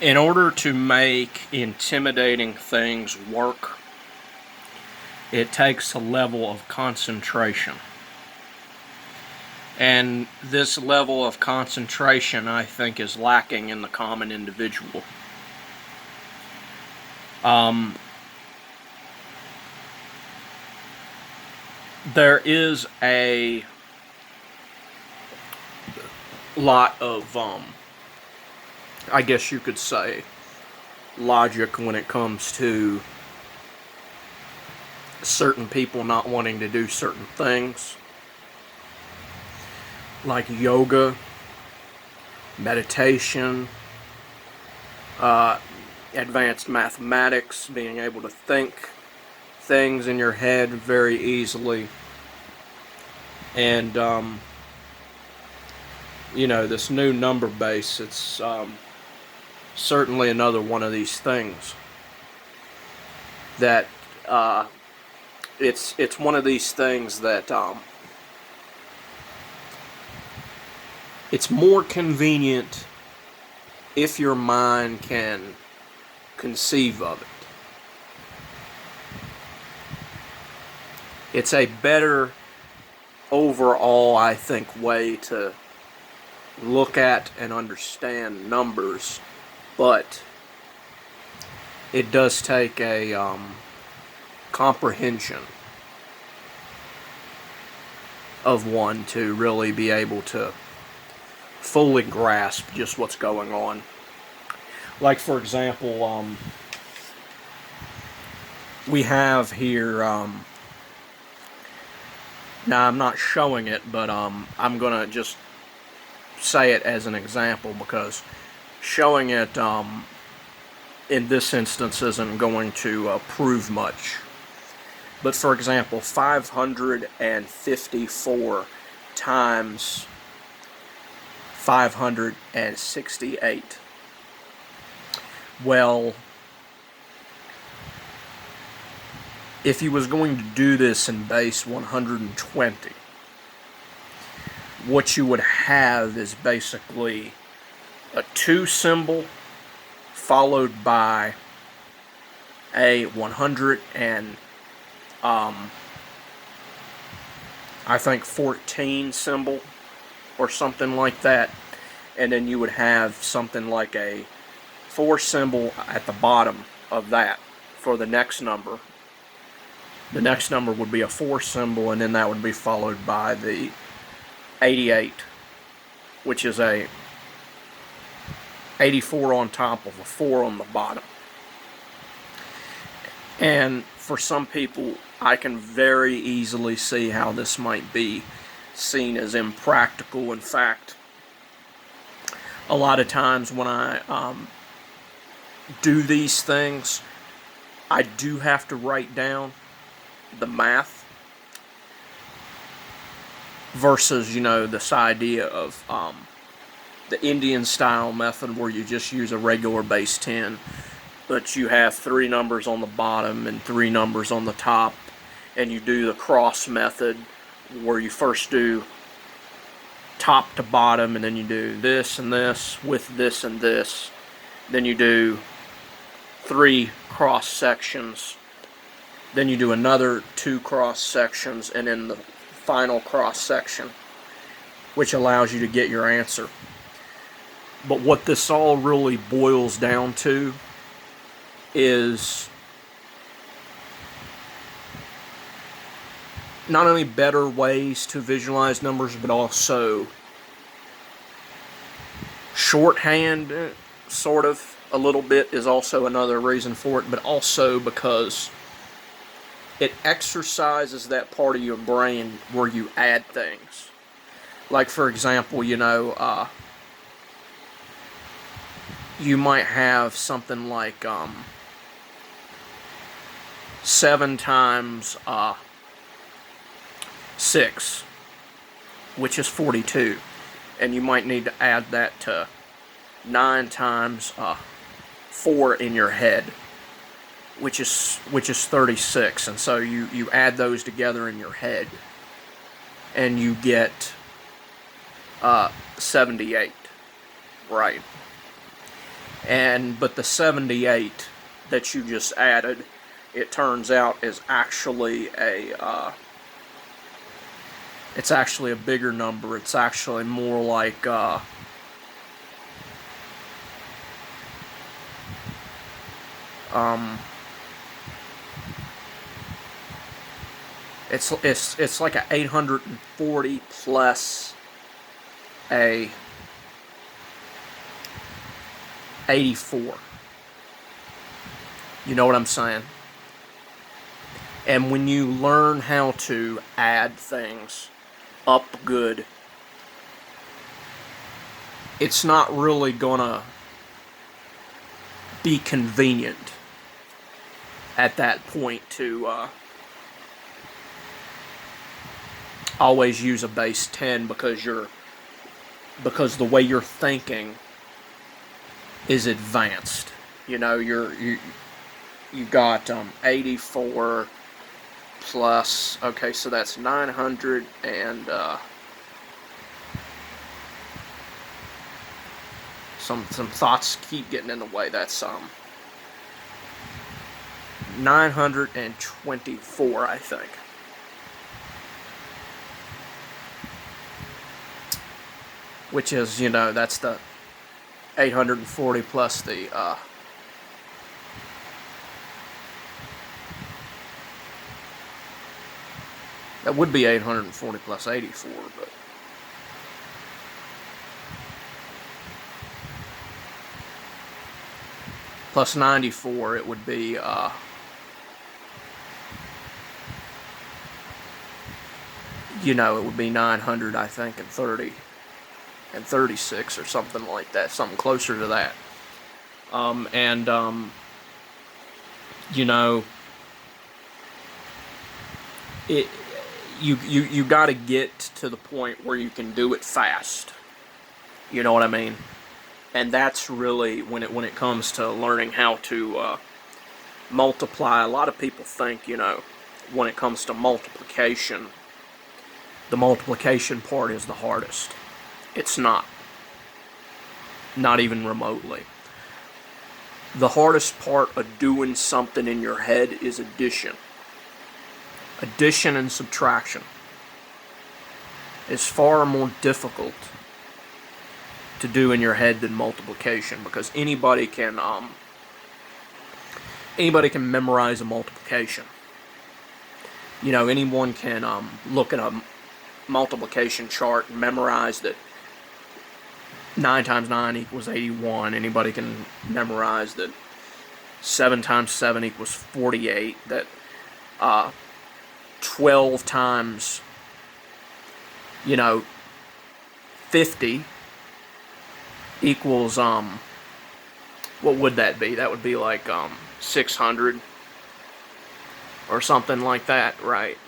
In order to make intimidating things work, it takes a level of concentration. And this level of concentration, I think, is lacking in the common individual. There is a lot of, I guess you could say, logic when it comes to certain people not wanting to do certain things, like yoga, meditation, advanced mathematics, being able to think things in your head very easily, and this new number base. It's certainly another one of these things that it's one of these things that it's more convenient if your mind can conceive of it. It's a better overall, I think, way to look at and understand numbers, but it does take a comprehension of one to really be able to fully grasp just what's going on. Like, for example, we have here, now I'm not showing it, but I'm gonna just say it as an example, because showing it in this instance isn't going to prove much. But for example, 554 times 568. Well, if you was going to do this in base 120, what you would have is basically a 2 symbol followed by a 100 and I think 14 symbol or something like that, and then you would have something like a 4 symbol at the bottom of that for the next number. The next number would be a 4 symbol, and then that would be followed by the 88, which is a 84 on top of a 4 on the bottom. And for some people, I can very easily see how this might be seen as impractical. In fact, a lot of times when I do these things, I do have to write down the math versus, this idea of the Indian style method where you just use a regular base 10, but you have 3 numbers on the bottom and 3 numbers on the top, and you do the cross method where you first do top to bottom, and then you do this and this with this and this. Then you do 3 cross sections. Then you do another 2 cross sections, and then the final cross section, which allows you to get your answer. But what this all really boils down to is not only better ways to visualize numbers, but also shorthand, sort of, a little bit is also another reason for it, but also because it exercises that part of your brain where you add things. Like, for example, you might have something like 7 times 6, which is 42, and you might need to add that to 9 times 4 in your head, which is 36, and so you add those together in your head, and you get 78, right? But the 78 that you just added, it turns out is actually it's actually a bigger number. It's actually more like it's like a 840 plus a 84. You know what I'm saying? And when you learn how to add things up good, it's not really gonna be convenient at that point to always use a base 10, because the way you're thinking is advanced. You know, you got 84 plus, okay, so that's 900 and some thoughts keep getting in the way. That's 924, I think. Which is, you know, that's the 840 plus the that would be 840 plus 84, but plus 94, it would be you know, it would be 900, I think, and 36 or something like that, something closer to that. You know, you got to get to the point where you can do it fast. You know what I mean? And that's really when it comes to learning how to multiply. A lot of people think, you know, when it comes to multiplication, the multiplication part is the hardest. It's not. Not even remotely. The hardest part of doing something in your head is addition. Addition and subtraction is far more difficult to do in your head than multiplication, because anybody can memorize a multiplication. You know, anyone can look at a multiplication chart and memorize that 9 times 9 equals 81. Anybody can memorize that 7 times 7 equals 48. That 12 times, you know, 50 equals, what would that be? That would be like 600 or something like that, right?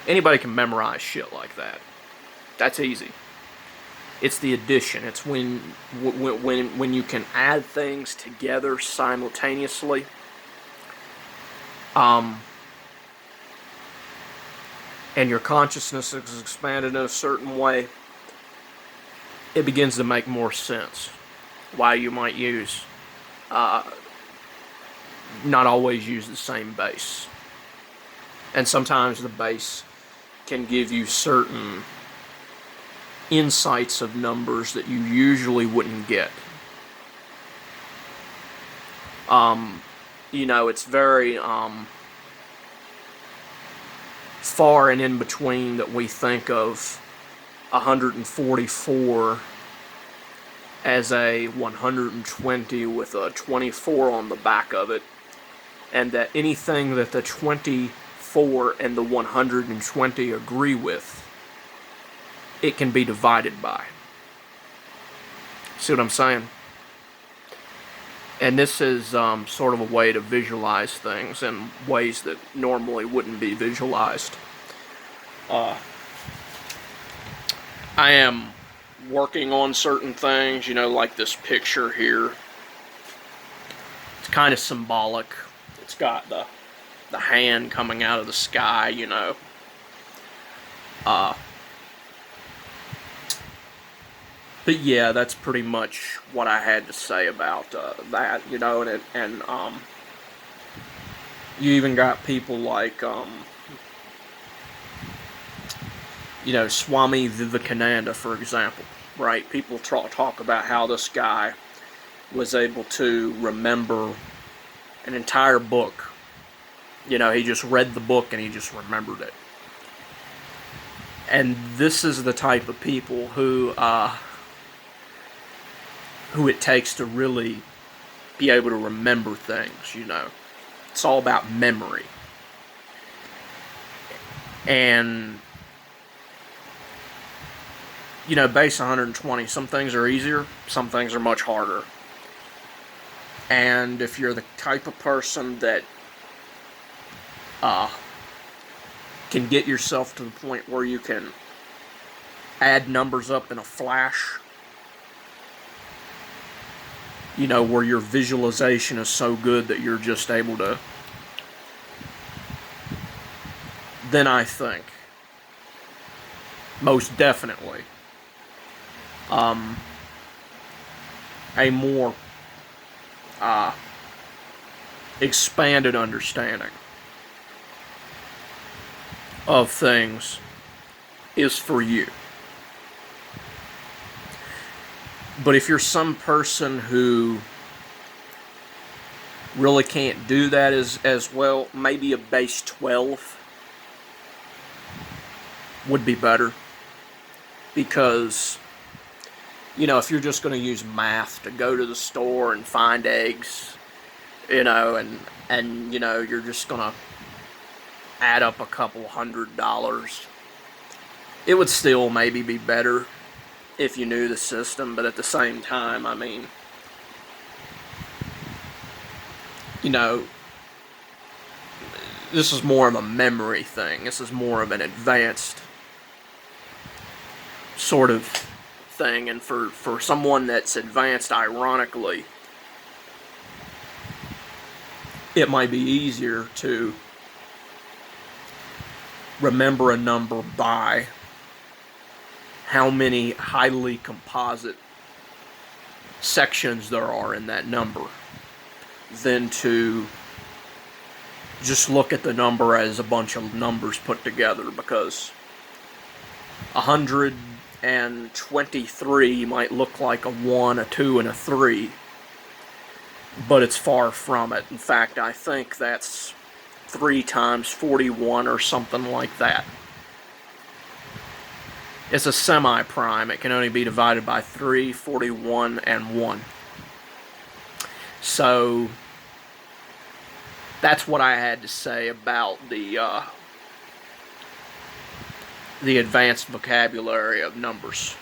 Anybody can memorize shit like that. That's easy. It's the addition. It's when you can add things together simultaneously. And your consciousness is expanded in a certain way, it begins to make more sense. Why you might use, not always use the same base. And sometimes the base can give you certain insights of numbers that you usually wouldn't get. You know, it's very far and in between that we think of 144 as a 120 with a 24 on the back of it, and that anything that the 24 and the 120 agree with, it can be divided by. See what I'm saying? And this is sort of a way to visualize things in ways that normally wouldn't be visualized. I am working on certain things, you know, like this picture here. It's kind of symbolic. It's got the hand coming out of the sky, you know. But yeah, that's pretty much what I had to say about that. You even got people like Swami Vivekananda, for example, right? People talk about how this guy was able to remember an entire book. He just read the book and he just remembered it. And this is the type of people who it takes to really be able to remember things. It's all about memory. And base 120, some things are easier, some things are much harder. And if you're the type of person that can get yourself to the point where you can add numbers up in a flash, where your visualization is so good that you're just able to, then I think, most definitely, a more expanded understanding of things is for you. But if you're some person who really can't do that as well, maybe a base 12 would be better. Because, if you're just going to use math to go to the store and find eggs, and you're just going to add up a couple $100, it would still maybe be better if you knew the system. But at the same time, this is more of a memory thing. This is more of an advanced sort of thing. And for someone that's advanced, ironically, it might be easier to remember a number by how many highly composite sections there are in that number than to just look at the number as a bunch of numbers put together. Because 123 might look like a 1, a 2, and a 3, but it's far from it. In fact, I think that's 3 times 41 or something like that. It's a semi-prime. It can only be divided by 3, 41, and 1. So that's what I had to say about the advanced vocabulary of numbers.